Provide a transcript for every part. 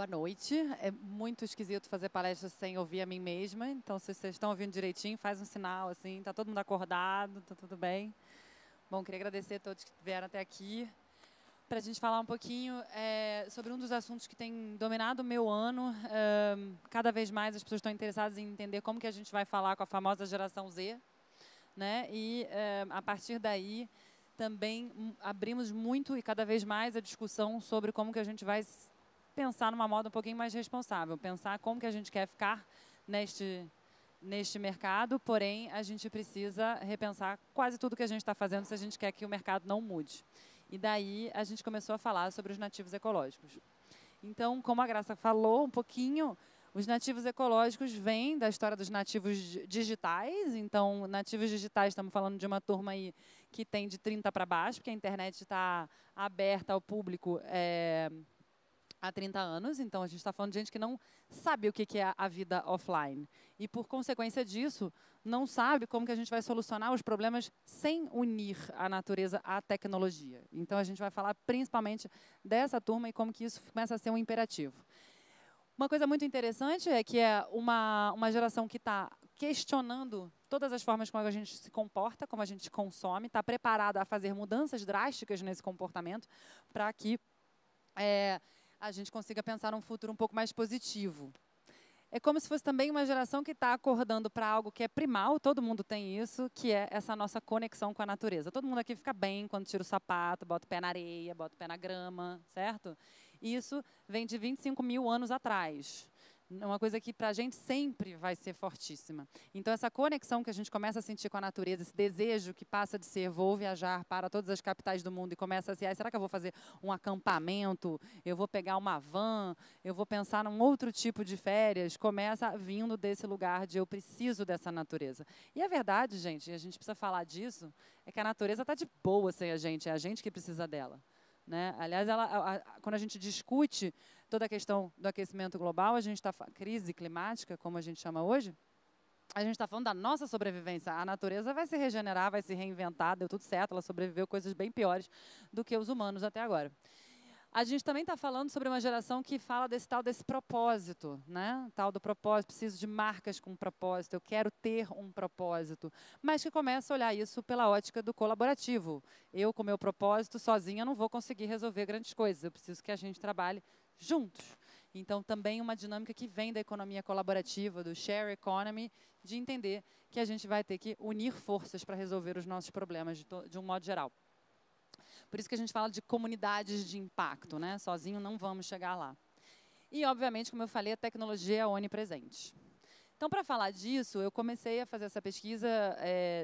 Boa noite. É muito esquisito fazer palestra sem ouvir a mim mesma. Então, se vocês estão ouvindo direitinho, faz um sinal, assim. Está todo mundo acordado, está tudo bem. Bom, queria agradecer a todos que vieram até aqui para a gente falar um pouquinho sobre um dos assuntos que tem dominado o meu ano. Cada vez mais as pessoas estão interessadas em entender como que a gente vai falar com a famosa geração Z, né? E, a partir daí, também abrimos muito e cada vez mais a discussão sobre como que a gente vai pensar numa moda um pouquinho mais responsável, pensar como que a gente quer ficar neste mercado, porém a gente precisa repensar quase tudo que a gente está fazendo se a gente quer que o mercado não mude. E daí a gente começou a falar sobre os nativos ecológicos. Então, como a Graça falou um pouquinho, os nativos ecológicos vêm da história dos nativos digitais. Então, nativos digitais, estamos falando de uma turma aí que tem de 30 para baixo, porque a internet está aberta ao público há 30 anos, então a gente está falando de gente que não sabe o que é a vida offline. E, por consequência disso, não sabe como que a gente vai solucionar os problemas sem unir a natureza à tecnologia. Então, a gente vai falar principalmente dessa turma e como que isso começa a ser um imperativo. Uma coisa muito interessante é que é uma geração que está questionando todas as formas como a gente se comporta, como a gente consome, está preparada a fazer mudanças drásticas nesse comportamento para que a gente consiga pensar num futuro um pouco mais positivo. É como se fosse também uma geração que está acordando para algo que é primal, todo mundo tem isso, que é essa nossa conexão com a natureza. Todo mundo aqui fica bem quando tira o sapato, bota o pé na areia, bota o pé na grama, certo? Isso vem de 25 mil anos atrás. Uma coisa que para a gente sempre vai ser fortíssima. Então, essa conexão que a gente começa a sentir com a natureza, esse desejo que passa de ser vou viajar para todas as capitais do mundo e começa a ser, será que eu vou fazer um acampamento, eu vou pegar uma van, eu vou pensar num outro tipo de férias, começa vindo desse lugar de eu preciso dessa natureza. E a verdade, gente, e a gente precisa falar disso, é que a natureza está de boa sem a gente, é a gente que precisa dela. Né? Aliás, quando a gente discute toda a questão do aquecimento global, a gente está crise climática, como a gente chama hoje, a gente está falando da nossa sobrevivência. A natureza vai se regenerar, vai se reinventar, deu tudo certo, ela sobreviveu coisas bem piores do que os humanos até agora. A gente também está falando sobre uma geração que fala desse propósito, né? Tal do propósito, preciso de marcas com propósito, eu quero ter um propósito, mas que começa a olhar isso pela ótica do colaborativo. Eu, com meu propósito, sozinha, não vou conseguir resolver grandes coisas, eu preciso que a gente trabalhe juntos. Então, também uma dinâmica que vem da economia colaborativa, do share economy, de entender que a gente vai ter que unir forças para resolver os nossos problemas de um modo geral. Por isso que a gente fala de comunidades de impacto, né? Sozinho não vamos chegar lá. E, obviamente, como eu falei, a tecnologia é onipresente. Então, para falar disso, eu comecei a fazer essa pesquisa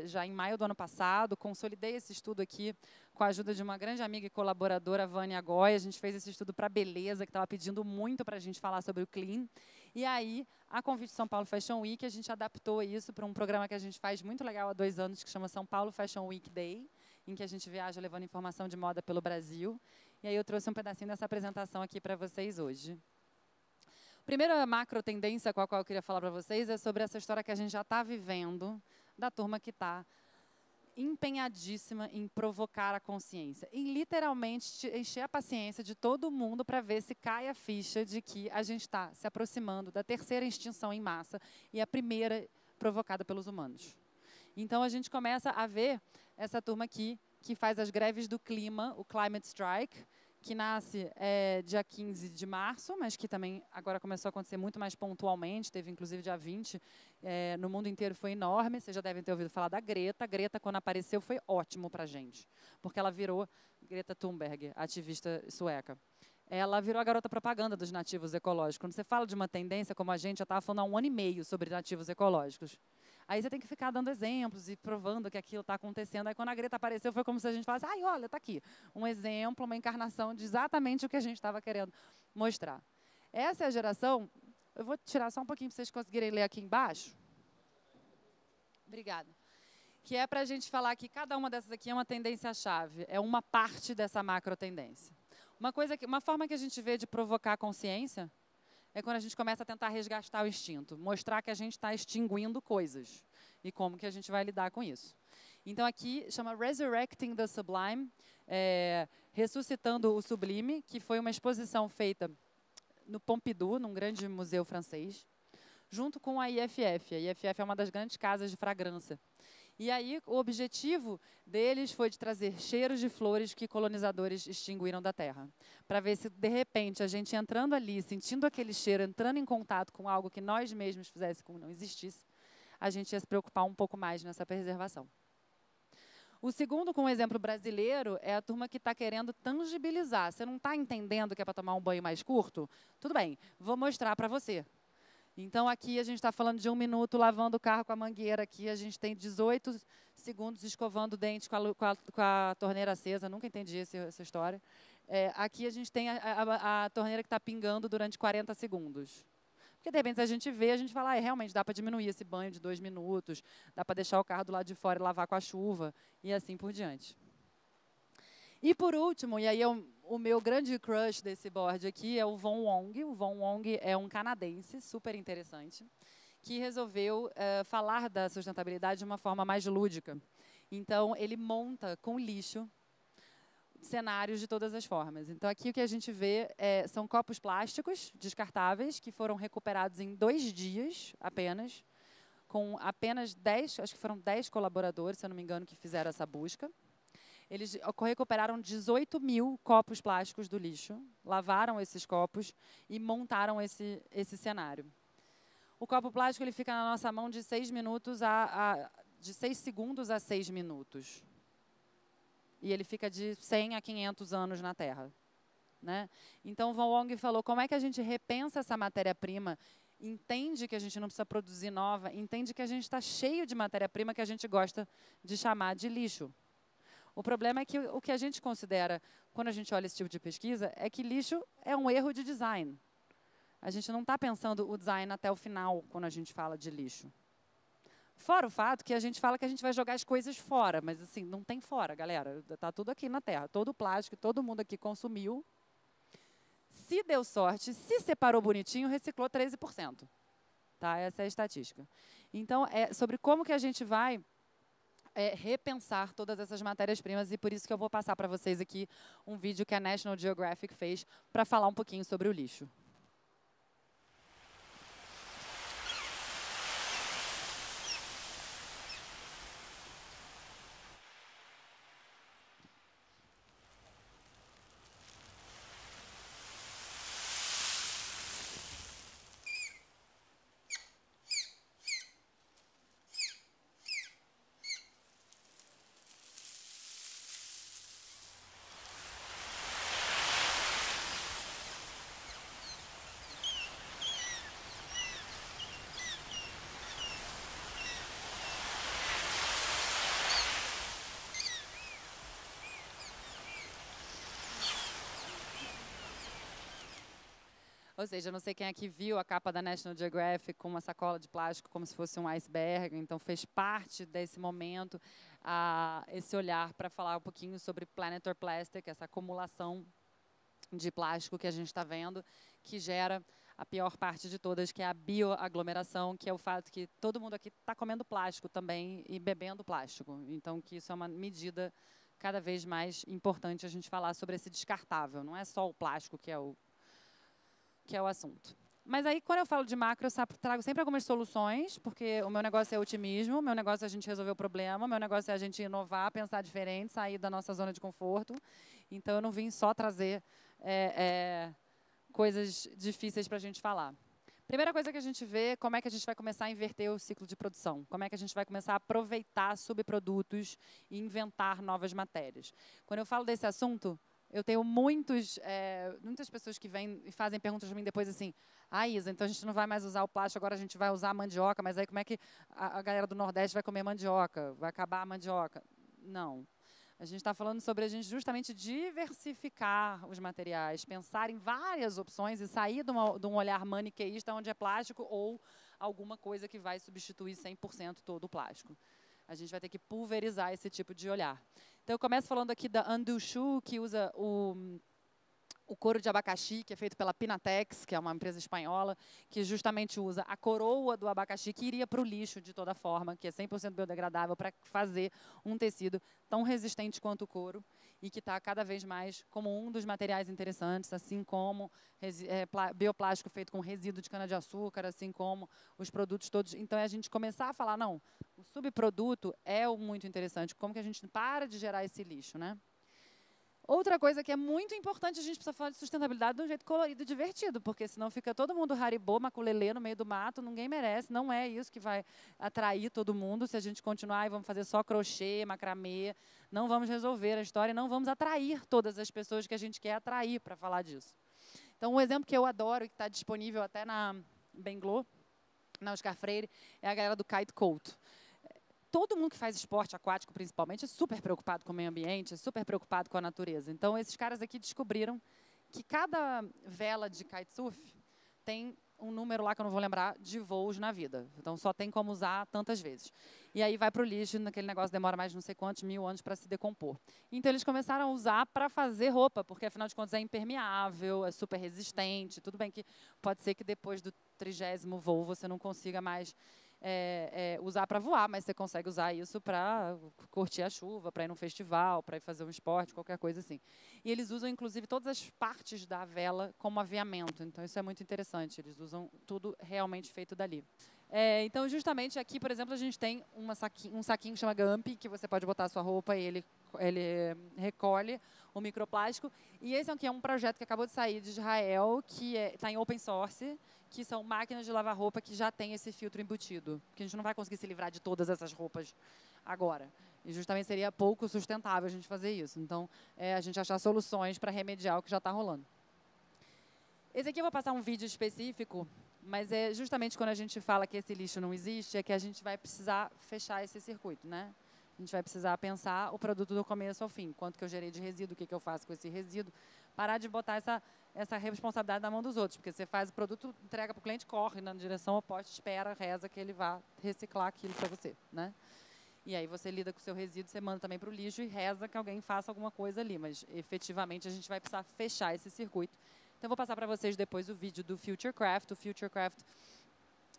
já em maio do ano passado, consolidei esse estudo aqui com a ajuda de uma grande amiga e colaboradora, a Vânia Goy. A gente fez esse estudo para a Beleza, que estava pedindo muito para a gente falar sobre o Clean. E aí, a convite de São Paulo Fashion Week, a gente adaptou isso para um programa que a gente faz muito legal há 2 anos, que chama São Paulo Fashion Week Day, em que a gente viaja levando informação de moda pelo Brasil. E aí eu trouxe um pedacinho dessa apresentação aqui para vocês hoje. A primeira macro tendência com a qual eu queria falar para vocês é sobre essa história que a gente já está vivendo, da turma que está empenhadíssima em provocar a consciência, em literalmente encher a paciência de todo mundo para ver se cai a ficha de que a gente está se aproximando da terceira extinção em massa e a primeira provocada pelos humanos. Então, a gente começa a ver essa turma aqui, que faz as greves do clima, o Climate Strike, que nasce dia 15 de março, mas que também agora começou a acontecer muito mais pontualmente, teve inclusive dia 20, no mundo inteiro foi enorme, vocês já devem ter ouvido falar da Greta. A Greta, quando apareceu, foi ótimo para a gente, porque ela virou, Greta Thunberg, ativista sueca, ela virou a garota propaganda dos nativos ecológicos. Quando você fala de uma tendência como a gente já estava falando há 1 ano e meio sobre nativos ecológicos. Aí você tem que ficar dando exemplos e provando que aquilo está acontecendo. Aí quando a Greta apareceu, foi como se a gente falasse, ai, olha, está aqui, um exemplo, uma encarnação de exatamente o que a gente estava querendo mostrar. Essa é a geração, eu vou tirar só um pouquinho para vocês conseguirem ler aqui embaixo. Obrigada. Que é para a gente falar que cada uma dessas aqui é uma tendência-chave, é uma parte dessa macro tendência. Uma forma que a gente vê de provocar a consciência é quando a gente começa a tentar resgatar o instinto, mostrar que a gente está extinguindo coisas e como que a gente vai lidar com isso. Então, aqui chama Resurrecting the Sublime, ressuscitando o sublime, que foi uma exposição feita no Pompidou, num grande museu francês, junto com a IFF. A IFF é uma das grandes casas de fragrância. E aí o objetivo deles foi de trazer cheiros de flores que colonizadores extinguiram da terra. Para ver se, de repente, a gente entrando ali, sentindo aquele cheiro, entrando em contato com algo que nós mesmos fizéssemos como não existisse, a gente ia se preocupar um pouco mais nessa preservação. O segundo, com um exemplo brasileiro, é a turma que está querendo tangibilizar. Você não está entendendo que é para tomar um banho mais curto? Tudo bem, vou mostrar para você. Então, aqui a gente está falando de 1 minuto lavando o carro com a mangueira. Aqui a gente tem 18 segundos escovando o dente com a torneira acesa. Nunca entendi essa história. Aqui a gente tem a torneira que está pingando durante 40 segundos. Porque, de repente, se a gente vê, a gente fala, realmente dá para diminuir esse banho de 2 minutos, dá para deixar o carro do lado de fora e lavar com a chuva, e assim por diante. E, por último, e aí é o meu grande crush desse board aqui, é o Von Wong. O Von Wong é um canadense super interessante, que resolveu falar da sustentabilidade de uma forma mais lúdica. Então, ele monta com lixo cenários de todas as formas. Então, aqui o que a gente vê são copos plásticos descartáveis que foram recuperados em 2 dias apenas, com apenas 10, acho que foram 10 colaboradores, se eu não me engano, que fizeram essa busca. Eles recuperaram 18 mil copos plásticos do lixo, lavaram esses copos e montaram esse cenário. O copo plástico ele fica na nossa mão de 6 minutos de 6 segundos a 6 minutos. E ele fica de 100 a 500 anos na Terra. Né? Então, Von Wong falou, como é que a gente repensa essa matéria-prima, entende que a gente não precisa produzir nova, entende que a gente está cheio de matéria-prima que a gente gosta de chamar de lixo. O problema é que o que a gente considera, quando a gente olha esse tipo de pesquisa, é que lixo é um erro de design. A gente não está pensando o design até o final, quando a gente fala de lixo. Fora o fato que a gente fala que a gente vai jogar as coisas fora, mas assim, não tem fora, galera. Está tudo aqui na Terra. Todo o plástico, todo mundo aqui consumiu. Se deu sorte, se separou bonitinho, reciclou 13%. Tá? Essa é a estatística. Então, é sobre como que a gente vai repensar todas essas matérias-primas, e por isso que eu vou passar para vocês aqui um vídeo que a National Geographic fez para falar um pouquinho sobre o lixo. Ou seja, eu não sei quem aqui viu a capa da National Geographic com uma sacola de plástico como se fosse um iceberg. Então, fez parte desse momento esse olhar para falar um pouquinho sobre Planet or Plastic, essa acumulação de plástico que a gente está vendo, que gera a pior parte de todas, que é a bioaglomeração, que é o fato que todo mundo aqui está comendo plástico também e bebendo plástico. Então, que isso é uma medida cada vez mais importante a gente falar sobre esse descartável. Não é só o plástico que é o assunto. Mas aí, quando eu falo de macro, eu trago sempre algumas soluções, porque o meu negócio é otimismo, o meu negócio é a gente resolver o problema, o meu negócio é a gente inovar, pensar diferente, sair da nossa zona de conforto. Então, eu não vim só trazer coisas difíceis para a gente falar. Primeira coisa que a gente vê é como é que a gente vai começar a inverter o ciclo de produção. Como é que a gente vai começar a aproveitar subprodutos e inventar novas matérias. Quando eu falo desse assunto, eu tenho muitas pessoas que vêm e fazem perguntas para mim depois assim, Isa, então a gente não vai mais usar o plástico, agora a gente vai usar a mandioca, mas aí como é que a galera do Nordeste vai comer mandioca? Vai acabar a mandioca? Não. A gente está falando sobre a gente justamente diversificar os materiais, pensar em várias opções e sair de um olhar maniqueísta onde é plástico ou alguma coisa que vai substituir 100% todo o plástico. A gente vai ter que pulverizar esse tipo de olhar. Então, eu começo falando aqui da Undo Shoe, que usa o couro de abacaxi, que é feito pela Pinatex, que é uma empresa espanhola, que justamente usa a coroa do abacaxi, que iria para o lixo de toda forma, que é 100% biodegradável, para fazer um tecido tão resistente quanto o couro e que está cada vez mais como um dos materiais interessantes, assim como bioplástico feito com resíduo de cana-de-açúcar, assim como os produtos todos. Então, é a gente começar a falar, não, o subproduto é muito interessante, como que a gente para de gerar esse lixo, né? Outra coisa que é muito importante, a gente precisa falar de sustentabilidade de um jeito colorido e divertido, porque senão fica todo mundo haribô, maculelê no meio do mato, ninguém merece, não é isso que vai atrair todo mundo. Se a gente continuar e vamos fazer só crochê, macramê, não vamos resolver a história, não vamos atrair todas as pessoas que a gente quer atrair para falar disso. Então, um exemplo que eu adoro e que está disponível até na Benglo, na Oscar Freire, é a galera do Kite Coat. Todo mundo que faz esporte aquático, principalmente, é super preocupado com o meio ambiente, é super preocupado com a natureza. Então, esses caras aqui descobriram que cada vela de kitesurf tem um número lá que eu não vou lembrar de voos na vida. Então, só tem como usar tantas vezes. E aí vai para o lixo, naquele negócio demora mais de não sei quantos mil anos para se decompor. Então, eles começaram a usar para fazer roupa, porque, afinal de contas, é impermeável, é super resistente. Tudo bem que pode ser que depois do 30º voo você não consiga mais usar para voar, mas você consegue usar isso para curtir a chuva, para ir num festival, para ir fazer um esporte, qualquer coisa assim. E eles usam, inclusive, todas as partes da vela como aviamento. Então, isso é muito interessante. Eles usam tudo realmente feito dali. Então, justamente aqui, por exemplo, a gente tem um saquinho que chama Gump, que você pode botar a sua roupa e ele recolhe o microplástico. E esse aqui é um projeto que acabou de sair de Israel, que está em open source, que são máquinas de lavar roupa que já tem esse filtro embutido. Porque a gente não vai conseguir se livrar de todas essas roupas agora. E justamente seria pouco sustentável a gente fazer isso. Então, a gente achar soluções para remediar o que já está rolando. Esse aqui eu vou passar um vídeo específico, mas é justamente quando a gente fala que esse lixo não existe, é que a gente vai precisar fechar esse circuito, né? A gente vai precisar pensar o produto do começo ao fim. Quanto que eu gerei de resíduo, o que eu faço com esse resíduo. Parar de botar essa responsabilidade na mão dos outros. Porque você faz o produto, entrega para o cliente, corre na direção oposta, espera, reza que ele vá reciclar aquilo para você, né? E aí você lida com o seu resíduo, você manda também para o lixo e reza que alguém faça alguma coisa ali. Mas, efetivamente, a gente vai precisar fechar esse circuito. Então, eu vou passar para vocês depois o vídeo do Futurecraft. O Futurecraft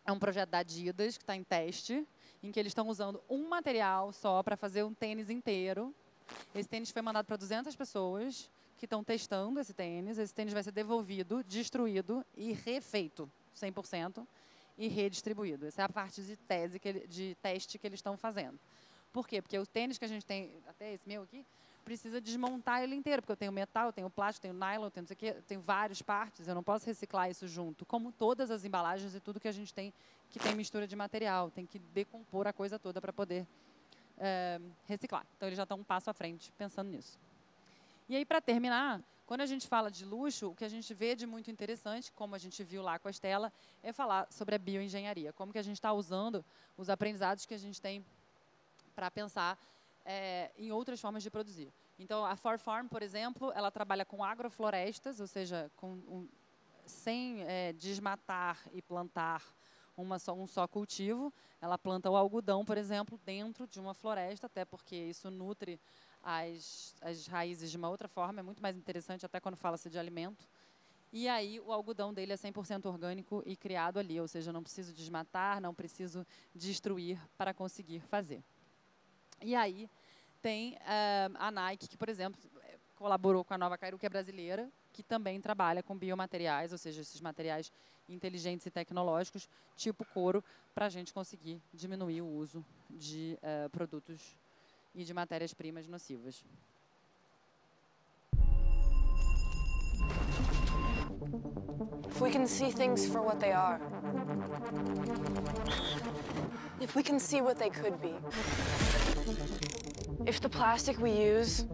é um projeto da Adidas que está em teste, em que eles estão usando um material só para fazer um tênis inteiro. Esse tênis foi mandado para 200 pessoas que estão testando esse tênis. Esse tênis vai ser devolvido, destruído e refeito 100% e redistribuído. Essa é a parte de teste que eles estão fazendo. Por quê? Porque o tênis que a gente tem, até esse meu aqui, precisa desmontar ele inteiro, porque eu tenho metal, eu tenho plástico, eu tenho nylon, eu tenho não sei o quê, eu tenho várias partes, eu não posso reciclar isso junto, como todas as embalagens e tudo que a gente tem que tem mistura de material, tem que decompor a coisa toda para poder reciclar. Então, eles já estão um passo à frente pensando nisso. E aí, para terminar, quando a gente fala de luxo, o que a gente vê de muito interessante, como a gente viu lá com a Estela, é falar sobre a bioengenharia, como que a gente está usando os aprendizados que a gente tem para pensar em outras formas de produzir. Então, a 4Farm, por exemplo, ela trabalha com agroflorestas, ou seja, sem desmatar e plantar um só cultivo. Ela planta o algodão, por exemplo, dentro de uma floresta, até porque isso nutre as raízes de uma outra forma. É muito mais interessante até quando fala-se de alimento. E aí, o algodão dele é 100% orgânico e criado ali, ou seja, não preciso desmatar, não preciso destruir para conseguir fazer. E aí, tem a Nike, que, por exemplo, colaborou com a Nova Kairu, que é brasileira, que também trabalha com biomateriais, ou seja, esses materiais inteligentes e tecnológicos, tipo couro, para a gente conseguir diminuir o uso de produtos e de matérias-primas nocivas. If we can see things for what they are, if we can see what they could be, if the plastic we use,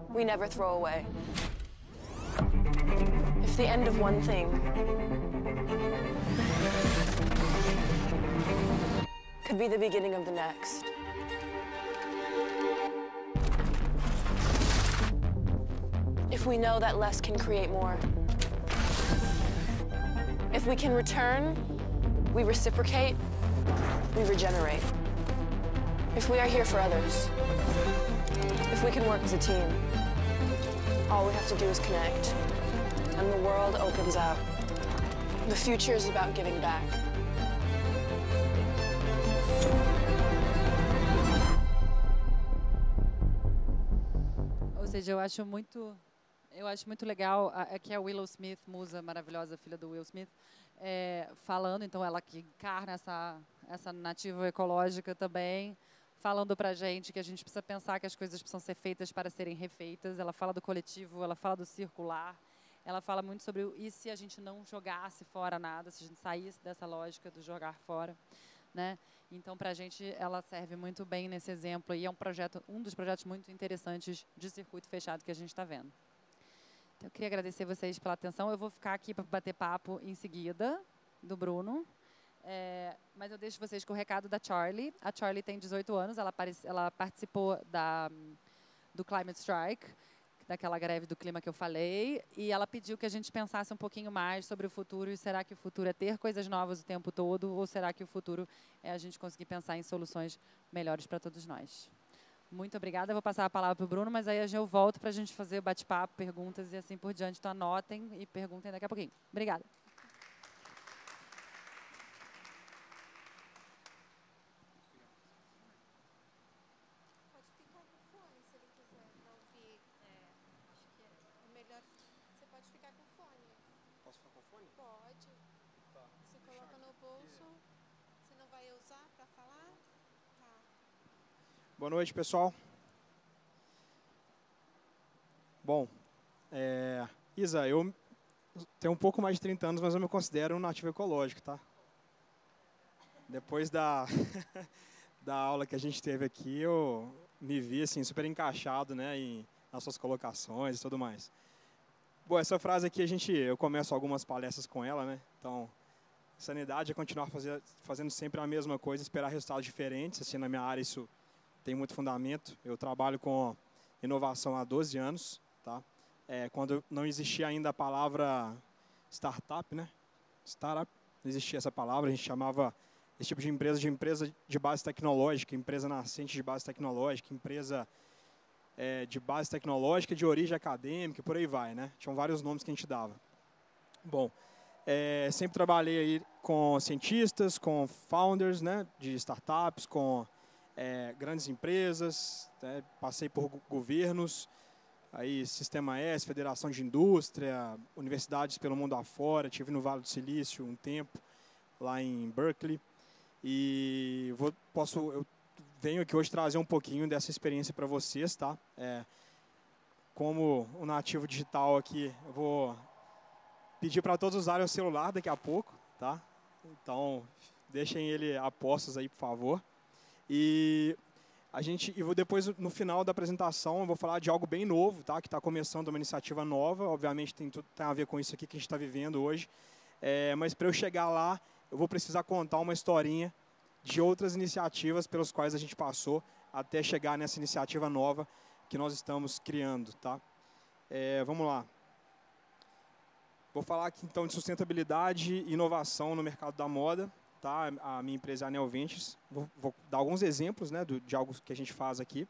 we never throw away, if the end of one thing could be the beginning of the next. If we know that less can create more. If we can return, we reciprocate, we regenerate. If we are here for others, if we can work as a team, all we have to do is connect, and the world opens up. The future is about giving back. Ou seja, eu acho muito legal aqui a Willow Smith, musa maravilhosa, filha do Will Smith, falando, então ela que encarna essa nativa ecológica também, falando pra gente que a gente precisa pensar que as coisas precisam ser feitas para serem refeitas. Ela fala do coletivo, ela fala do circular, ela fala muito sobre e se a gente não jogasse fora nada, se a gente saísse dessa lógica do jogar fora, né? Então, para a gente, ela serve muito bem nesse exemplo e é um dos projetos muito interessantes de circuito fechado que a gente está vendo. Então, eu queria agradecer vocês pela atenção. Eu vou ficar aqui para bater papo em seguida do Bruno. Mas eu deixo vocês com o recado da Charlie. A Charlie tem 18 anos, ela participou do Climate Strike, daquela greve do clima que eu falei, e ela pediu que a gente pensasse um pouquinho mais sobre o futuro, e será que o futuro é ter coisas novas o tempo todo, ou será que o futuro é a gente conseguir pensar em soluções melhores para todos nós? Muito obrigada, eu vou passar a palavra para o Bruno, mas aí eu volto para a gente fazer bate-papo, perguntas e assim por diante, então anotem e perguntem daqui a pouquinho. Obrigada. Boa noite, pessoal. Bom, Isa, eu tenho um pouco mais de 30 anos, mas eu me considero um nativo ecológico, tá? Depois da aula que a gente teve aqui, eu me vi assim, super encaixado, né, nas suas colocações e tudo mais. Bom, essa frase aqui eu começo algumas palestras com ela, né? Então, sanidade é continuar fazendo sempre a mesma coisa, esperar resultados diferentes. Assim, na minha área isso tem muito fundamento. Eu trabalho com inovação há 12 anos, tá? Quando não existia ainda a palavra startup, né? Startup, não existia essa palavra, a gente chamava esse tipo de empresa de base tecnológica, empresa nascente de base tecnológica, empresa de base tecnológica, de origem acadêmica, e por aí vai, né? Tinham vários nomes que a gente dava. Bom, sempre trabalhei aí com cientistas, com founders, né, de startups, com grandes empresas, né, passei por governos, aí Sistema S, Federação de Indústria, universidades pelo mundo afora, estive no Vale do Silício um tempo, lá em Berkeley, e eu venho aqui hoje trazer um pouquinho dessa experiência para vocês, tá? Como o nativo digital aqui, eu vou pedir para todos usarem o celular daqui a pouco, tá? Então, deixem ele a postos aí, por favor. E depois, no final da apresentação, eu vou falar de algo bem novo, tá? Que está começando uma iniciativa nova. Obviamente, tem a ver com isso aqui que a gente está vivendo hoje. Mas para eu chegar lá, eu vou precisar contar uma historinha de outras iniciativas pelas quais a gente passou até chegar nessa iniciativa nova que nós estamos criando, tá? Vamos lá. Vou falar aqui, então, de sustentabilidade e inovação no mercado da moda. Tá? A minha empresa é a Neo Ventures. Vou dar alguns exemplos, né, de algo que a gente faz aqui.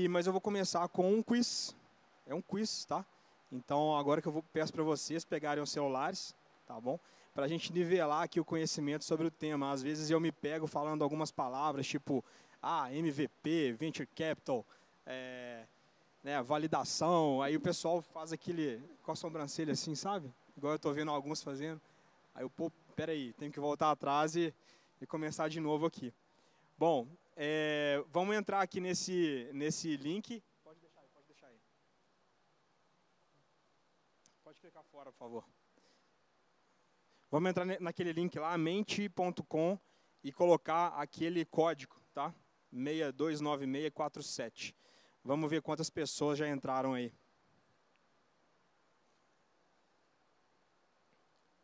Mas eu vou começar com um quiz. É um quiz, tá? Então, agora que eu peço para vocês pegarem os celulares, tá bom? Para a gente nivelar aqui o conhecimento sobre o tema. Às vezes eu me pego falando algumas palavras, tipo MVP, Venture Capital, né, validação. Aí o pessoal faz aquele com a sobrancelha assim, sabe? Igual eu estou vendo alguns fazendo. Aí eu, pô, peraí, tenho que voltar atrás e começar de novo aqui. Bom, vamos entrar aqui nesse link. Pode deixar aí. Pode clicar fora, por favor. Vamos entrar naquele link lá, mente.com, e colocar aquele código, tá? 629647. Vamos ver quantas pessoas já entraram aí.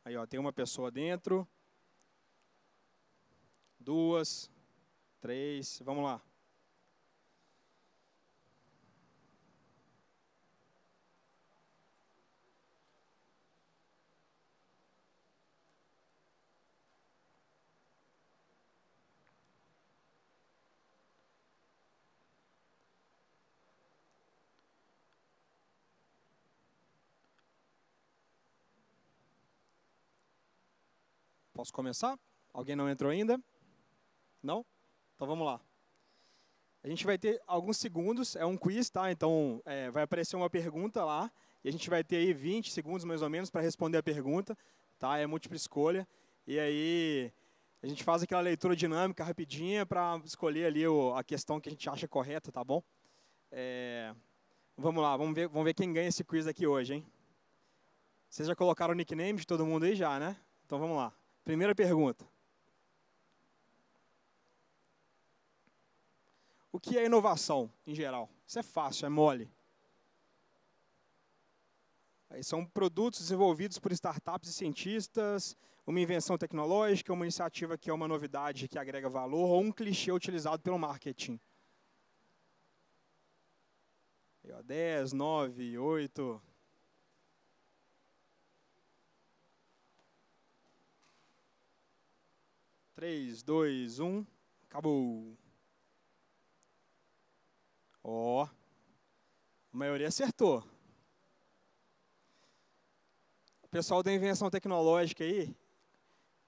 Aí, ó, tem uma pessoa dentro. 2, 3, vamos lá. Posso começar? Alguém não entrou ainda? Não? Então vamos lá. A gente vai ter alguns segundos, é um quiz, tá? Então vai aparecer uma pergunta lá e a gente vai ter aí 20 segundos mais ou menos para responder a pergunta, tá? É múltipla escolha. E aí a gente faz aquela leitura dinâmica rapidinha para escolher ali a questão que a gente acha correta, tá bom? Vamos lá, vamos ver quem ganha esse quiz aqui hoje, hein? Vocês já colocaram o nickname de todo mundo aí já, né? Então vamos lá. Primeira pergunta. O que é inovação, em geral? Isso é fácil, é mole. Aí são produtos desenvolvidos por startups e cientistas, uma invenção tecnológica, uma iniciativa que é uma novidade que agrega valor, ou um clichê utilizado pelo marketing. Aí, ó, 10, 9, 8... 3, 2, 1, acabou. Ó, a maioria acertou. O pessoal da invenção tecnológica aí,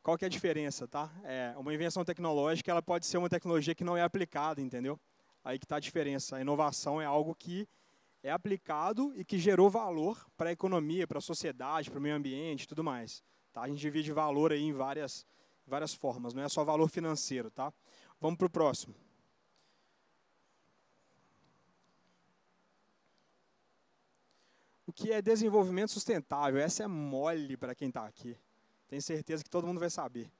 qual que é a diferença, tá? Uma invenção tecnológica, ela pode ser uma tecnologia que não é aplicada, entendeu? Aí que está a diferença. A inovação é algo que é aplicado e que gerou valor para a economia, para a sociedade, para o meio ambiente e tudo mais. Tá? A gente divide valor aí em várias formas, não é só valor financeiro, tá? Vamos para o próximo. O que é desenvolvimento sustentável? Essa é mole para quem está aqui. Tenho certeza que todo mundo vai saber.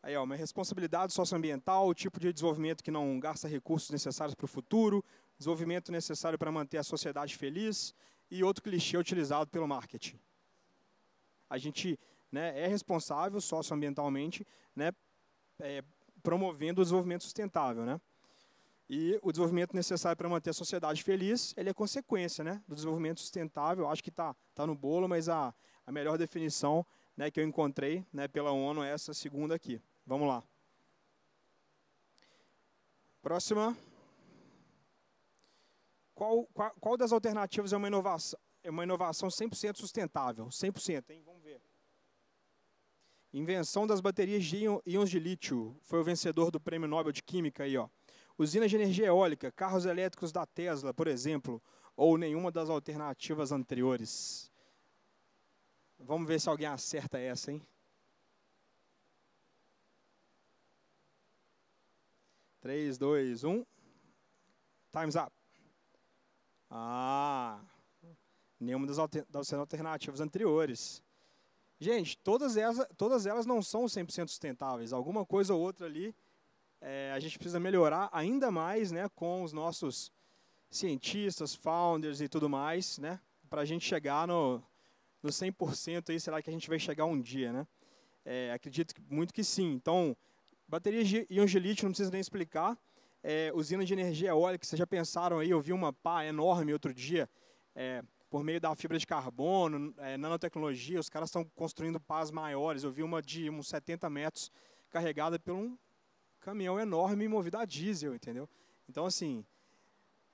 Aí, ó, uma responsabilidade socioambiental, o tipo de desenvolvimento que não gasta recursos necessários para o futuro, desenvolvimento necessário para manter a sociedade feliz e outro clichê utilizado pelo marketing. A gente, né, é responsável socioambientalmente, né, promovendo o desenvolvimento sustentável, né? E o desenvolvimento necessário para manter a sociedade feliz, ele é consequência, né, do desenvolvimento sustentável. Acho que tá no bolo, mas a melhor definição, né, que eu encontrei, né, pela ONU é essa segunda aqui. Vamos lá. Próxima. Qual das alternativas é uma inovação 100% sustentável? 100%, hein? Vamos ver. Invenção das baterias de íons de lítio. Foi o vencedor do Prêmio Nobel de Química aí, ó. Usinas de energia eólica, carros elétricos da Tesla, por exemplo, ou nenhuma das alternativas anteriores. Vamos ver se alguém acerta essa, hein? 3, 2, 1. Time's up. Nenhuma das alternativas anteriores. Gente, todas elas não são 100% sustentáveis. Alguma coisa ou outra ali a gente precisa melhorar ainda mais, né, com os nossos cientistas, founders e tudo mais, né, para a gente chegar no 100% aí. Será que a gente vai chegar um dia, né? Acredito muito que sim. Então, baterias de íons de lítio, não precisa nem explicar. Usina de energia eólica, vocês já pensaram aí? Eu vi uma pá enorme outro dia, por meio da fibra de carbono, nanotecnologia. Os caras estão construindo pás maiores. Eu vi uma de uns 70 metros, carregada por um caminhão enorme movido a diesel, entendeu? Então, assim,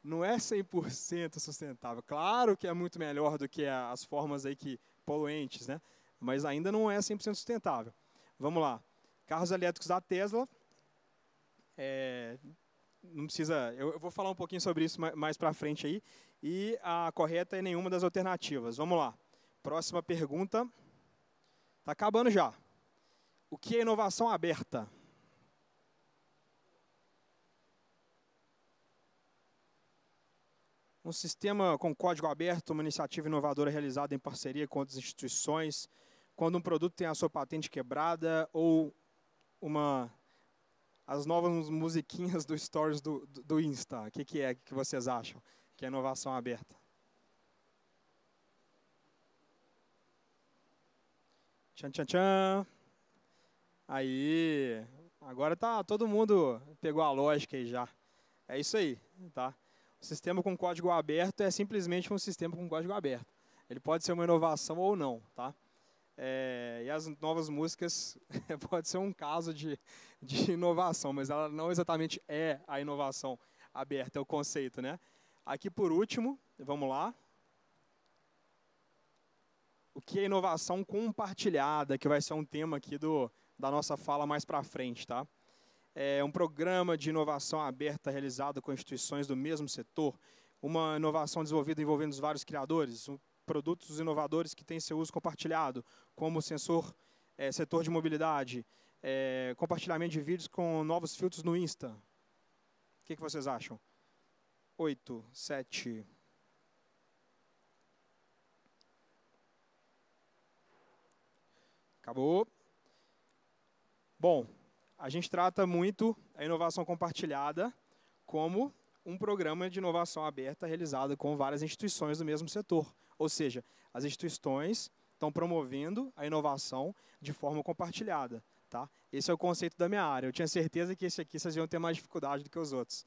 não é 100% sustentável. Claro que é muito melhor do que as formas aí poluentes, né? Mas ainda não é 100% sustentável. Vamos lá. Carros elétricos da Tesla. Não precisa, eu vou falar um pouquinho sobre isso mais para frente aí. E a correta é nenhuma das alternativas. Vamos lá. Próxima pergunta. Está acabando já. O que é inovação aberta? Um sistema com código aberto, uma iniciativa inovadora realizada em parceria com outras instituições, quando um produto tem a sua patente quebrada, ou as novas musiquinhas do Stories do Insta. O que é que vocês acham que é inovação aberta? Tchan, tchan, tchan. Aí, agora todo mundo pegou a lógica aí já. É isso aí, tá? O sistema com código aberto é simplesmente um sistema com código aberto. Ele pode ser uma inovação ou não, tá? E as novas músicas pode ser um caso de inovação, mas ela não exatamente é a inovação aberta, é o conceito, né? Aqui por último, vamos lá. o que é inovação compartilhada, que vai ser um tema aqui da nossa fala mais para frente, tá? É um programa de inovação aberta realizado com instituições do mesmo setor, uma inovação desenvolvida envolvendo os vários criadores, produtos inovadores que têm seu uso compartilhado, como setor de mobilidade, compartilhamento de vídeos com novos filtros no Insta. O que vocês acham? 8, 7... Acabou. Bom, a gente trata muito a inovação compartilhada como um programa de inovação aberta realizado com várias instituições do mesmo setor. Ou seja, as instituições estão promovendo a inovação de forma compartilhada. Tá? Esse é o conceito da minha área. Eu tinha certeza que esse aqui vocês iam ter mais dificuldade do que os outros.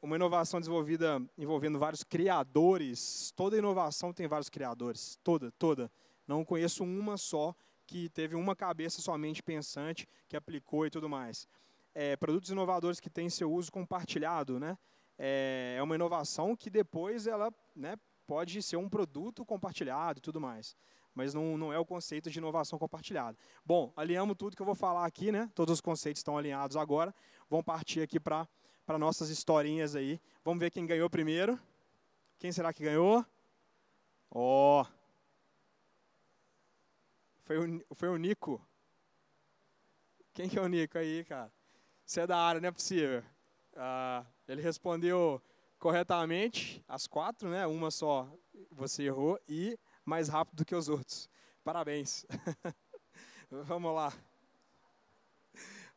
Uma inovação desenvolvida envolvendo vários criadores. Toda inovação tem vários criadores. Toda. Não conheço uma só que teve uma cabeça somente pensante, que aplicou e tudo mais. Produtos inovadores que têm seu uso compartilhado, né? É uma inovação que depois ela, né, pode ser um produto compartilhado e tudo mais. Mas não é o conceito de inovação compartilhada. Bom, alinhamos tudo que eu vou falar aqui, né? Todos os conceitos estão alinhados agora. Vamos partir aqui para nossas historinhas aí. Vamos ver quem ganhou primeiro. Quem será que ganhou? Ó... Foi o Nico. Quem que é o Nico aí, cara? Você é da área, não é possível. Ele respondeu corretamente as 4, né? Uma só você errou e mais rápido do que os outros. Parabéns. Vamos lá.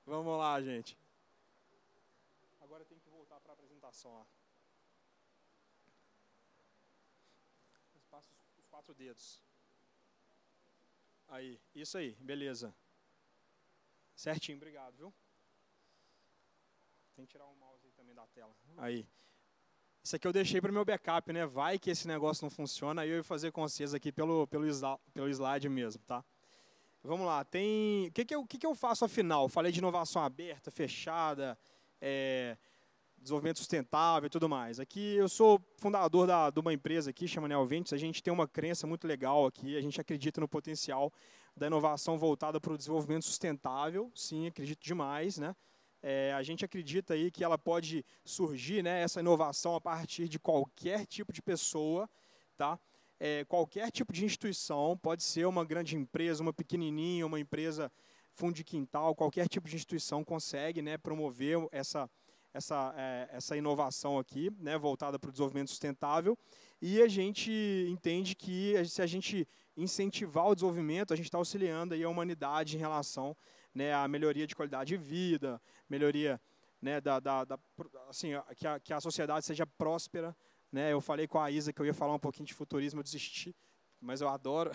Vamos lá, gente. Agora tem que voltar para a apresentação. Ó. Passa os 4 dedos. Aí, isso aí, beleza. Certinho, obrigado, viu? Tem que tirar o mouse aí também da tela. Aí. Isso aqui eu deixei para o meu backup, né? Vai que esse negócio não funciona, aí eu ia fazer com vocês aqui pelo slide mesmo, tá? Vamos lá, o que eu faço afinal? Falei de inovação aberta, fechada, desenvolvimento sustentável e tudo mais. Aqui eu sou fundador de uma empresa aqui, chama Neoventes. A gente tem uma crença muito legal aqui, a gente acredita no potencial da inovação voltada para o desenvolvimento sustentável. Sim, acredito demais, né? A gente acredita aí que ela pode surgir, né, essa inovação a partir de qualquer tipo de pessoa, tá? Qualquer tipo de instituição, pode ser uma grande empresa, uma pequenininha, uma empresa fundo de quintal, qualquer tipo de instituição consegue, né, promover essa inovação aqui, né, voltada para o desenvolvimento sustentável, e a gente entende que se a gente incentivar o desenvolvimento, a gente está auxiliando aí a humanidade em relação, né, à melhoria de qualidade de vida, melhoria, né, assim, que a sociedade seja próspera, né. Eu falei com a Isa que eu ia falar um pouquinho de futurismo, eu desisti, mas eu adoro.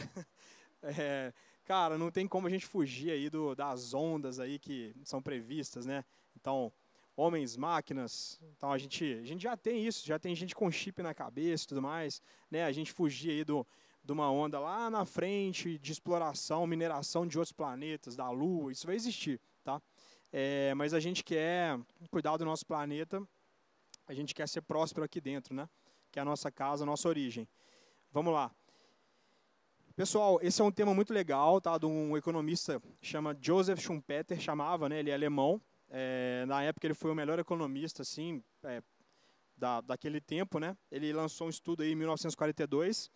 Cara, não tem como a gente fugir aí das ondas aí que são previstas, né. Então, homens, máquinas, então a gente já tem isso, já tem gente com chip na cabeça e tudo mais, né? A gente fugir aí de uma onda lá na frente de exploração, mineração de outros planetas, da Lua, isso vai existir, tá? Mas a gente quer cuidar do nosso planeta, a gente quer ser próspero aqui dentro, né? Que é a nossa casa, a nossa origem. Vamos lá. Pessoal, esse é um tema muito legal, tá? De um economista chama Joseph Schumpeter, né? Ele é alemão. Na época ele foi o melhor economista assim, daquele tempo, né? Ele lançou um estudo aí em 1942,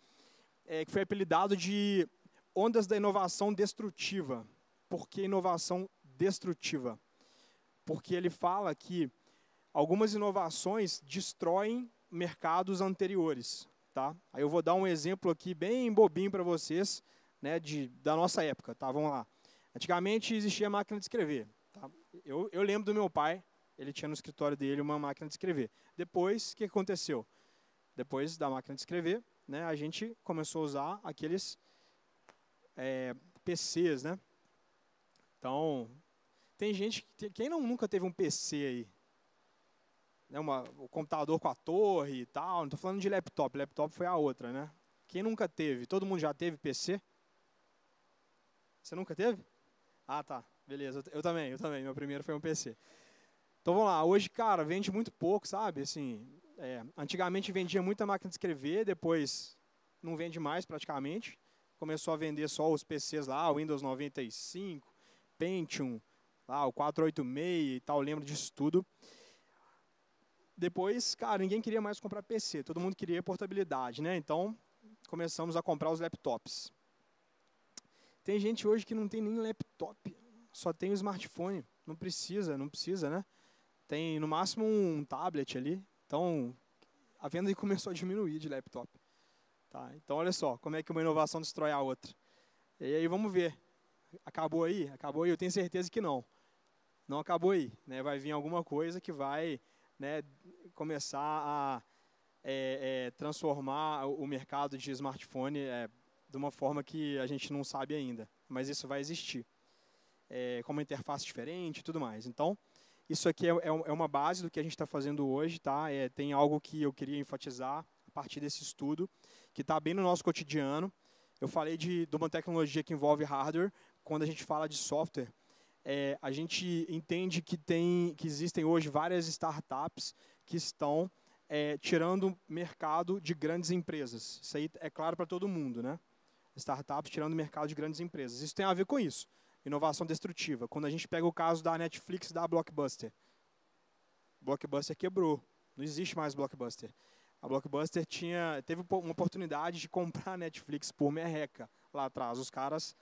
que foi apelidado de ondas da inovação destrutiva. Por que inovação destrutiva? Porque ele fala que algumas inovações destroem mercados anteriores, tá? Aí eu vou dar um exemplo aqui bem bobinho para vocês, né, da nossa época, tá? Vamos lá. Antigamente existia a máquina de escrever. Tá? Eu lembro do meu pai, ele tinha no escritório dele uma máquina de escrever. Depois, o que aconteceu? Depois da máquina de escrever, né, a gente começou a usar aqueles PCs, né? Então, tem gente, quem nunca teve um PC aí? Né, o computador com a torre e tal, não estou falando de laptop foi a outra, né? Quem nunca teve? Todo mundo já teve PC? Você nunca teve? Ah, tá. Beleza, eu também. Meu primeiro foi um PC. Então, vamos lá. Hoje, cara, vende muito pouco, sabe? Assim, antigamente vendia muita máquina de escrever, depois não vende mais praticamente. começou a vender só os PCs lá, o Windows 95, Pentium, lá, o 486 e tal, eu lembro disso tudo. Depois, cara, ninguém queria mais comprar PC, todo mundo queria portabilidade, né? Então, começamos a comprar os laptops. Tem gente hoje que não tem nem laptop, só tem o smartphone, não precisa, né? Tem no máximo um tablet ali, então a venda aí começou a diminuir de laptop. Tá? Então, olha só, como é que uma inovação destrói a outra. E aí, vamos ver. Acabou aí? Acabou aí? Eu tenho certeza que não. Não acabou aí. Né? Vai vir alguma coisa que vai, né, começar a transformar o mercado de smartphone de uma forma que a gente não sabe ainda. Mas isso vai existir. Com uma interface diferente e tudo mais. Então, isso aqui é uma base do que a gente está fazendo hoje. Tá? Tem algo que eu queria enfatizar a partir desse estudo, que está bem no nosso cotidiano. Eu falei de uma tecnologia que envolve hardware. Quando a gente fala de software, a gente entende que existem hoje várias startups que estão tirando mercado de grandes empresas. Isso aí é claro para todo mundo, né? Startups tirando mercado de grandes empresas. Isso tem a ver com isso. Inovação destrutiva. Quando a gente pega o caso da Netflix e da Blockbuster. Blockbuster quebrou. Não existe mais Blockbuster. A Blockbuster teve uma oportunidade de comprar a Netflix por merreca lá atrás. Os caras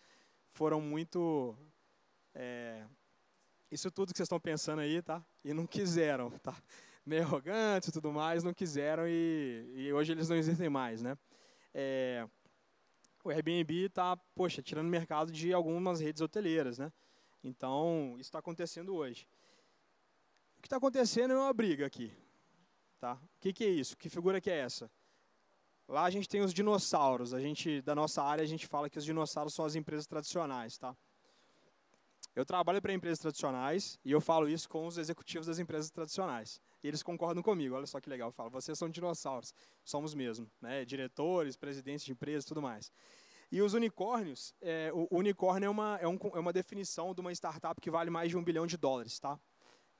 foram muito... isso tudo que vocês estão pensando aí, tá? E não quiseram, tá? Meio arrogantes e tudo mais, não quiseram e hoje eles não existem mais, né? O Airbnb está, poxa, tirando mercado de algumas redes hoteleiras, né? Então, isso está acontecendo hoje. O que está acontecendo é uma briga aqui. Tá? O que é isso? Que figura que é essa? Lá a gente tem os dinossauros. Da nossa área, a gente fala que os dinossauros são as empresas tradicionais. Tá? Eu trabalho para empresas tradicionais e eu falo isso com os executivos das empresas tradicionais. E eles concordam comigo. Olha só que legal. Eu falo, vocês são dinossauros. Somos mesmo. Né? Diretores, presidentes de empresas e tudo mais. E os unicórnios, o unicórnio é uma definição de uma startup que vale mais de $1 bilhão. Tá?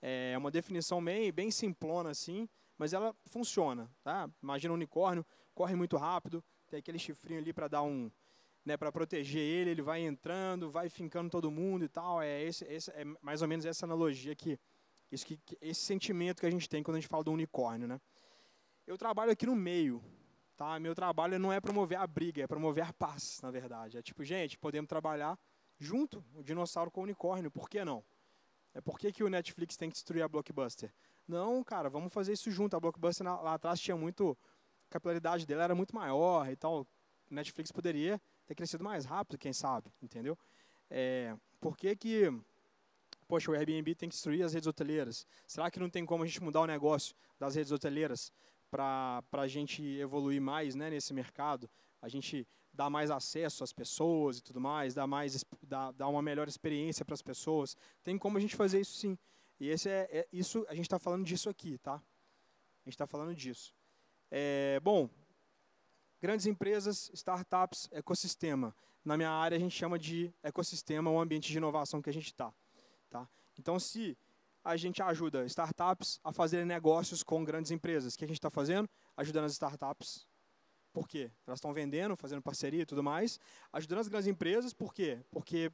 É uma definição bem simplona assim, mas ela funciona. Tá? Imagina um unicórnio, corre muito rápido, tem aquele chifrinho ali para dar para proteger ele vai entrando, vai fincando todo mundo e tal. É mais ou menos essa analogia esse sentimento que a gente tem quando a gente fala do unicórnio. Né? Eu trabalho aqui no meio. Tá? Meu trabalho não é promover a briga, é promover a paz, na verdade. É tipo, gente, podemos trabalhar junto, o dinossauro com o unicórnio, por que não? Por que o Netflix tem que destruir a Blockbuster? Não, cara, vamos fazer isso junto. A Blockbuster lá atrás tinha a capilaridade dela era muito maior e tal. O Netflix poderia ter crescido mais rápido, quem sabe, entendeu? Por que poxa, o Airbnb tem que destruir as redes hoteleiras? Será que não tem como a gente mudar o negócio das redes hoteleiras para a gente evoluir mais, né, nesse mercado? A gente dar mais acesso às pessoas e tudo mais, dar uma melhor experiência para as pessoas. Tem como a gente fazer isso sim. E isso, a gente está falando disso aqui, tá? A gente está falando disso. Bom, grandes empresas, startups, ecossistema. Na minha área a gente chama de ecossistema, um ambiente de inovação que a gente está. Tá? Então, se a gente ajuda startups a fazerem negócios com grandes empresas, o que a gente está fazendo? Ajudando as startups. Por quê? Elas estão vendendo, fazendo parceria e tudo mais. Ajudando as grandes empresas, por quê? Porque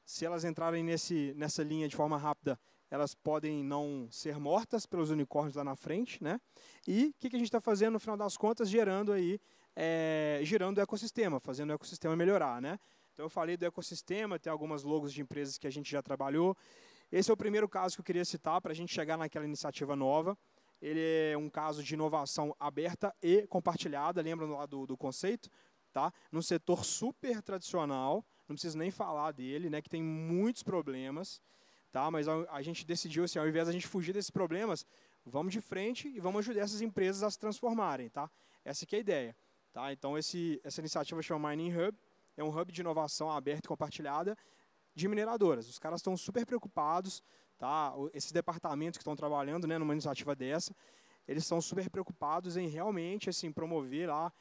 se elas entrarem nessa linha de forma rápida, elas podem não ser mortas pelos unicórnios lá na frente. Né? E o que a gente está fazendo, no final das contas? Girando o ecossistema, fazendo o ecossistema melhorar. Né? Então, eu falei do ecossistema, tem algumas logos de empresas que a gente já trabalhou. Esse é o primeiro caso que eu queria citar para a gente chegar naquela iniciativa nova. Ele é um caso de inovação aberta e compartilhada, lembram lá do conceito? Tá? Num setor super tradicional, não preciso nem falar dele, né, que tem muitos problemas, tá? Mas a gente decidiu, assim, ao invés de a gente fugir desses problemas, vamos de frente e vamos ajudar essas empresas a se transformarem. Tá? Essa que é a ideia. Tá? Então, essa iniciativa chama Mining Hub, é um hub de inovação aberta e compartilhada de mineradoras. Os caras estão super preocupados, tá? Esses departamentos que estão trabalhando, né, numa iniciativa dessa, eles estão super preocupados em realmente assim, promover lá,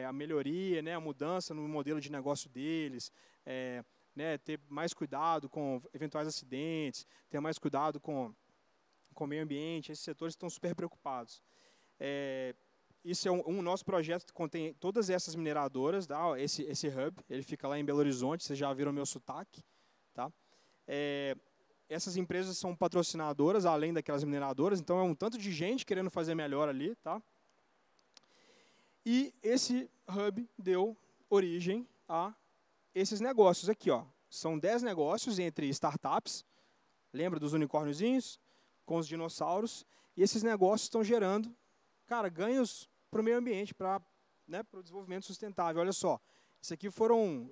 a melhoria, né, a mudança no modelo de negócio deles, né, ter mais cuidado com eventuais acidentes, ter mais cuidado com o meio ambiente. Esses setores estão super preocupados. isso é um nosso projeto que contém todas essas mineradoras, tá? Esse hub, ele fica lá em Belo Horizonte, vocês já viram meu sotaque, tá? Essas empresas são patrocinadoras, além daquelas mineradoras, então é um tanto de gente querendo fazer melhor ali, tá? E esse hub deu origem a esses negócios aqui, ó. São 10 negócios entre startups, lembra dos unicórniozinhos, com os dinossauros, e esses negócios estão gerando, cara, ganhos para o meio ambiente, para o desenvolvimento sustentável. Olha só, isso aqui foram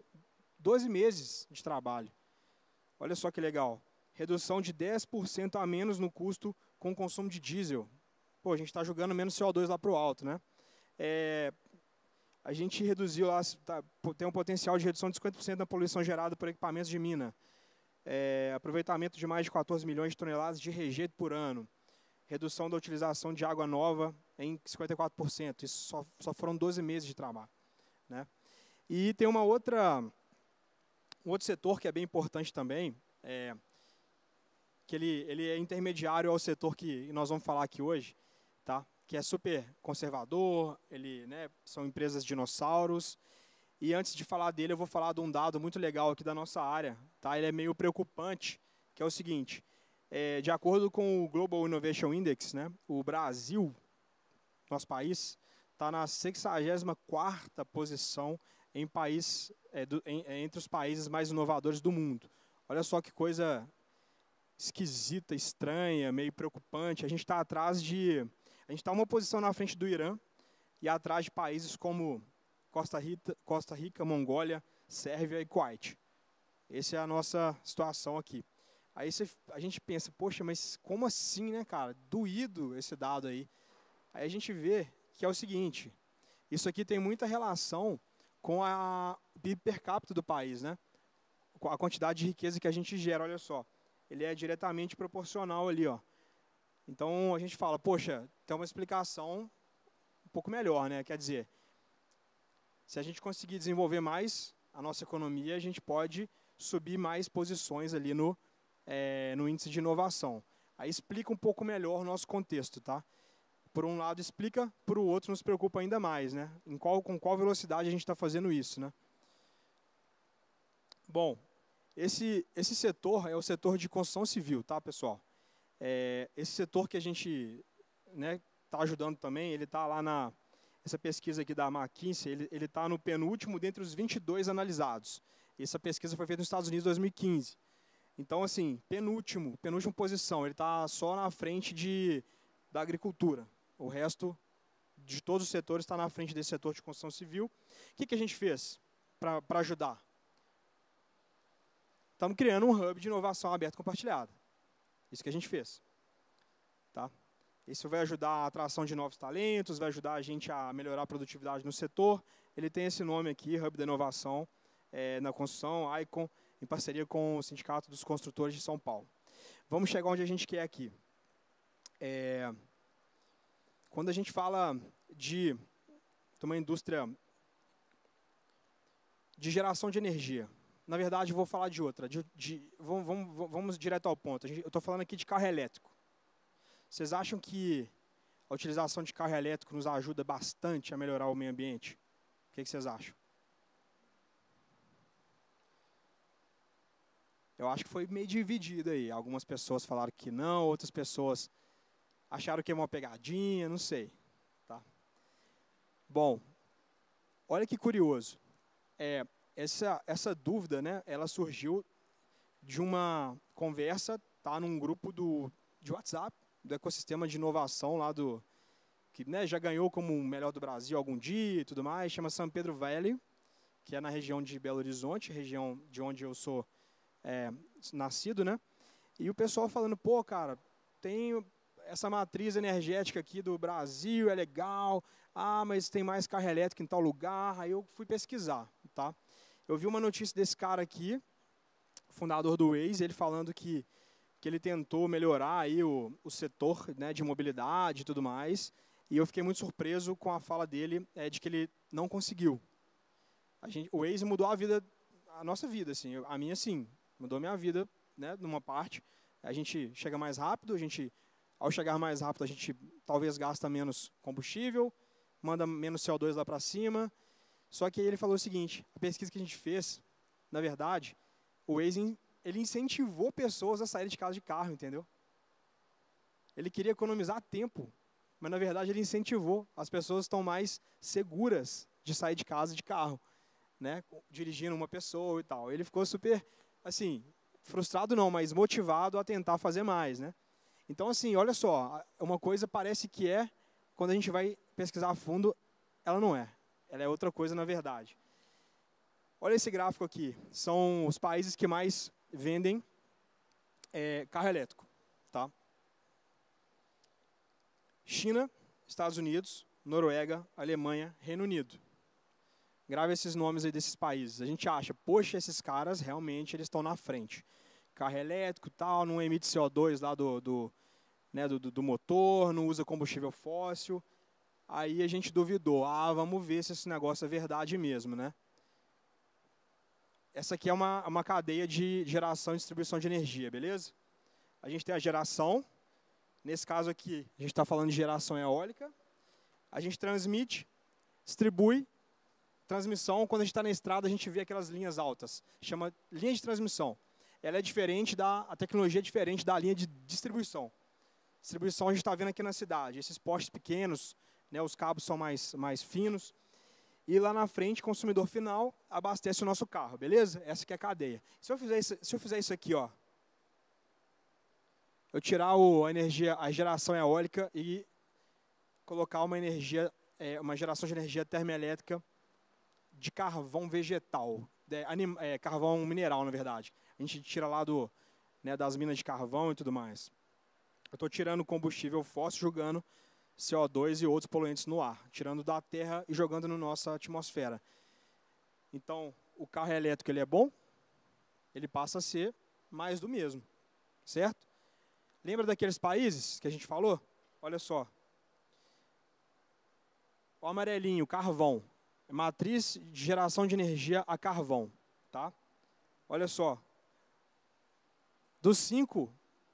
12 meses de trabalho. Olha só que legal. Redução de 10% a menos no custo com o consumo de diesel. Pô, a gente está jogando menos CO2 lá para o alto, né? A gente reduziu lá, tem um potencial de redução de 50% da poluição gerada por equipamentos de mina. Aproveitamento de mais de 14 milhões de toneladas de rejeito por ano. Redução da utilização de água nova em 54%. Isso só foram 12 meses de trabalho, né? E tem um outro setor que é bem importante também, que ele é intermediário ao setor que nós vamos falar aqui hoje, tá? Que é super conservador, são empresas dinossauros. E antes de falar dele, eu vou falar de um dado muito legal aqui da nossa área, tá? Ele é meio preocupante, que é o seguinte: de acordo com o Global Innovation Index, né, o Brasil, nosso país, está na 64ª posição entre os países mais inovadores do mundo. Olha só que coisa esquisita, estranha, meio preocupante. A gente está uma posição na frente do Irã e atrás de países como Costa Rica, Mongólia, Sérvia e Kuwait. Essa é a nossa situação aqui. Aí a gente pensa, poxa, mas como assim, né, cara? Doído esse dado aí. Aí a gente vê que é o seguinte: isso aqui tem muita relação com a PIB per capita do país, né? Com a quantidade de riqueza que a gente gera, olha só. Ele é diretamente proporcional ali, ó. Então a gente fala, poxa, tem uma explicação um pouco melhor, né? Quer dizer, se a gente conseguir desenvolver mais a nossa economia, a gente pode subir mais posições ali no índice de inovação. Aí explica um pouco melhor o nosso contexto, tá? Por um lado explica, por o outro nos preocupa ainda mais, né? Com qual velocidade a gente está fazendo isso, né? Bom, esse setor é o setor de construção civil, tá, pessoal? Esse setor que a gente está ajudando também, ele está lá essa pesquisa aqui da McKinsey, ele está no penúltimo dentre os 22 analisados. Essa pesquisa foi feita nos Estados Unidos em 2015. Então, assim, penúltima posição, ele está só na frente da agricultura. O resto de todos os setores está na frente desse setor de construção civil. O que a gente fez para ajudar? Estamos criando um hub de inovação aberta e compartilhada. Isso que a gente fez. Tá? Isso vai ajudar a atração de novos talentos, vai ajudar a gente a melhorar a produtividade no setor. Ele tem esse nome aqui, Hub da Inovação na Construção, ICON, em parceria com o Sindicato dos Construtores de São Paulo. Vamos chegar onde a gente quer aqui. Quando a gente fala de uma indústria de geração de energia, na verdade, eu vou falar de outra. Vamos direto ao ponto. Eu estou falando aqui de carro elétrico. Vocês acham que a utilização de carro elétrico nos ajuda bastante a melhorar o meio ambiente? O que vocês acham? Eu acho que foi meio dividido aí. Algumas pessoas falaram que não, outras pessoas acharam que é uma pegadinha, não sei. Tá? Bom, olha que curioso. Essa dúvida, né, ela surgiu de uma conversa, tá, num grupo de WhatsApp, do ecossistema de inovação lá que já ganhou como o melhor do Brasil algum dia e tudo mais, chama São Pedro Valley, que é na região de Belo Horizonte, região de onde eu sou nascido, né? E o pessoal falando, pô, cara, tem essa matriz energética aqui do Brasil, é legal, mas tem mais carro elétrico em tal lugar. Aí eu fui pesquisar, tá? Eu vi uma notícia desse cara aqui, fundador do Waze, ele falando que ele tentou melhorar aí o setor, né, de mobilidade e tudo mais, e eu fiquei muito surpreso com a fala dele de que ele não conseguiu. O Waze mudou a nossa vida, assim, a minha sim, mudou a minha vida, né, numa parte. A gente chega mais rápido, ao chegar mais rápido a gente talvez gasta menos combustível, manda menos CO2 lá para cima. Só que aí ele falou o seguinte, a pesquisa que a gente fez, na verdade, o Waze, ele incentivou pessoas a saírem de casa de carro, entendeu? Ele queria economizar tempo, mas na verdade ele incentivou. As pessoas estão mais seguras de sair de casa de carro, né? Dirigindo uma pessoa e tal. Ele ficou super, assim, frustrado não, mas motivado a tentar fazer mais, né? Então, assim, olha só, uma coisa parece que é, quando a gente vai pesquisar a fundo, ela não é. Ela é outra coisa na verdade. Olha esse gráfico aqui. São os países que mais vendem carro elétrico, tá? China, Estados Unidos, Noruega, Alemanha, Reino Unido. Grave esses nomes aí desses países. A gente acha, poxa, esses caras realmente eles estão na frente. Carro elétrico, tal, não emite CO2 lá do motor, não usa combustível fóssil. Aí a gente duvidou, vamos ver se esse negócio é verdade mesmo, né? Essa aqui é uma cadeia de geração e distribuição de energia, beleza? A gente tem a geração, nesse caso aqui a gente está falando de geração eólica. A gente transmite, distribui, transmissão, quando a gente está na estrada a gente vê aquelas linhas altas, chama linha de transmissão. Ela é diferente, a tecnologia é diferente da linha de distribuição. Distribuição a gente está vendo aqui na cidade, esses postes pequenos, né, os cabos são mais finos. E lá na frente, consumidor final abastece o nosso carro, beleza? Essa aqui é a cadeia. Se eu fizer isso aqui, ó, eu tirar a geração eólica e colocar uma geração de energia termoelétrica de carvão vegetal, carvão mineral, na verdade. A gente tira lá das minas de carvão e tudo mais. Eu estou tirando combustível fóssil, jogando CO2 e outros poluentes no ar, tirando da terra e jogando na nossa atmosfera. Então, o carro elétrico ele é bom, ele passa a ser mais do mesmo, certo? Lembra daqueles países que a gente falou? Olha só. O amarelinho, carvão, matriz de geração de energia a carvão, tá? Olha só. Dos 5,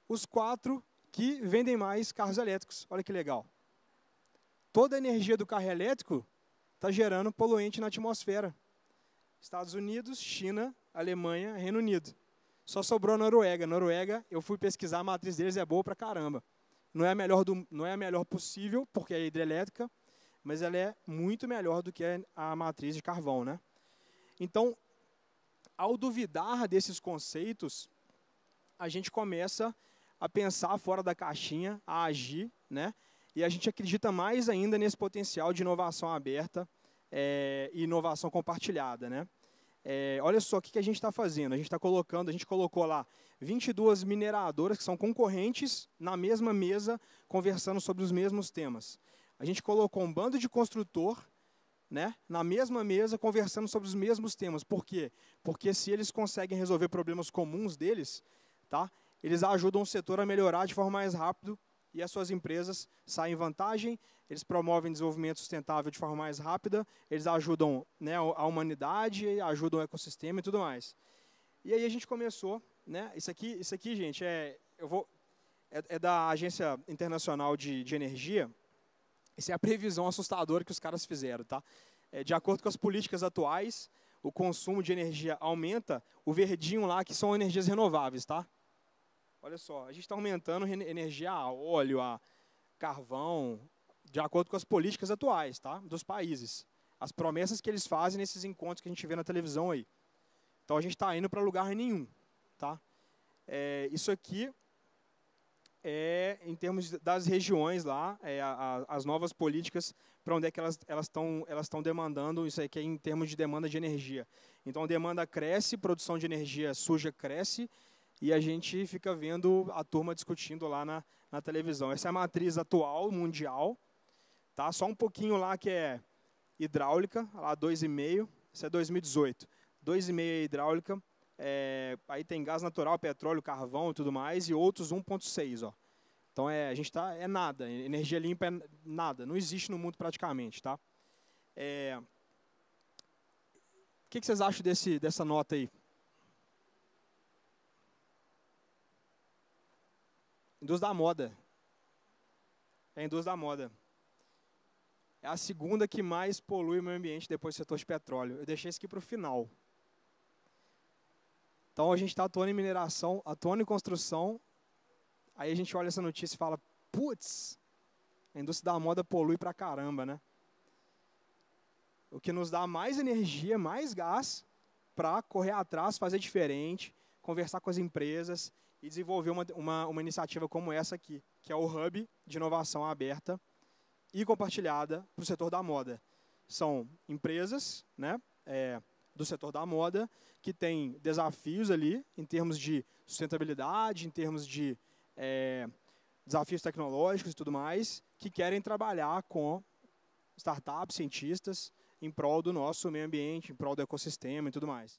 os 4 que vendem mais carros elétricos. Olha que legal. Toda a energia do carro elétrico está gerando poluente na atmosfera. Estados Unidos, China, Alemanha, Reino Unido. Só sobrou a Noruega. Noruega, eu fui pesquisar, a matriz deles é boa pra caramba. Não é a melhor possível, porque é hidrelétrica, mas ela é muito melhor do que a matriz de carvão, né? Então, ao duvidar desses conceitos, a gente começa a pensar fora da caixinha, a agir, né? E a gente acredita mais ainda nesse potencial de inovação aberta e inovação compartilhada, né? Olha só o que a gente está fazendo. A gente colocou lá 22 mineradoras que são concorrentes na mesma mesa, conversando sobre os mesmos temas. A gente colocou um bando de construtor, né, na mesma mesa, conversando sobre os mesmos temas. Por quê? Porque se eles conseguem resolver problemas comuns deles, tá, eles ajudam o setor a melhorar de forma mais rápida e as suas empresas saem em vantagem, eles promovem desenvolvimento sustentável de forma mais rápida, eles ajudam, né, a humanidade, ajudam o ecossistema e tudo mais. E aí a gente começou, né, isso aqui gente, é da Agência Internacional de Energia. Essa é a previsão assustadora que os caras fizeram, tá? De acordo com as políticas atuais, o consumo de energia aumenta, o verdinho lá que são energias renováveis, tá? Olha só, a gente está aumentando energia a óleo, a carvão, de acordo com as políticas atuais, tá? Dos países. As promessas que eles fazem nesses encontros que a gente vê na televisão aí. Então a gente está indo para lugar nenhum, tá? Isso aqui em termos das regiões lá, as novas políticas para onde é que elas estão demandando, isso aqui é em termos de demanda de energia. Então a demanda cresce, produção de energia suja cresce, e a gente fica vendo a turma discutindo lá na televisão. Essa é a matriz atual, mundial, tá? Só um pouquinho lá que é hidráulica, lá 2,5, isso é 2018. 2,5 é hidráulica, aí tem gás natural, petróleo, carvão e tudo mais, e outros 1,6, ó. Então a gente está, nada, energia limpa é nada, não existe no mundo praticamente, tá? O que vocês acham dessa nota aí? Indústria da moda. É a indústria da moda. é a segunda que mais polui o meio ambiente depois do setor de petróleo. Eu deixei isso aqui para o final. Então, a gente está atuando em mineração, atuando em construção. Aí a gente olha essa notícia e fala, putz, a indústria da moda polui pra caramba, né? O que nos dá mais energia, mais gás para correr atrás, fazer diferente, conversar com as empresas e desenvolver uma iniciativa como essa aqui, que é o Hub de Inovação Aberta e Compartilhada para o setor da moda. São empresas, né, do setor da moda que têm desafios ali em termos de sustentabilidade, em termos de desafios tecnológicos e tudo mais, que querem trabalhar com startups, cientistas, em prol do nosso meio ambiente, em prol do ecossistema e tudo mais.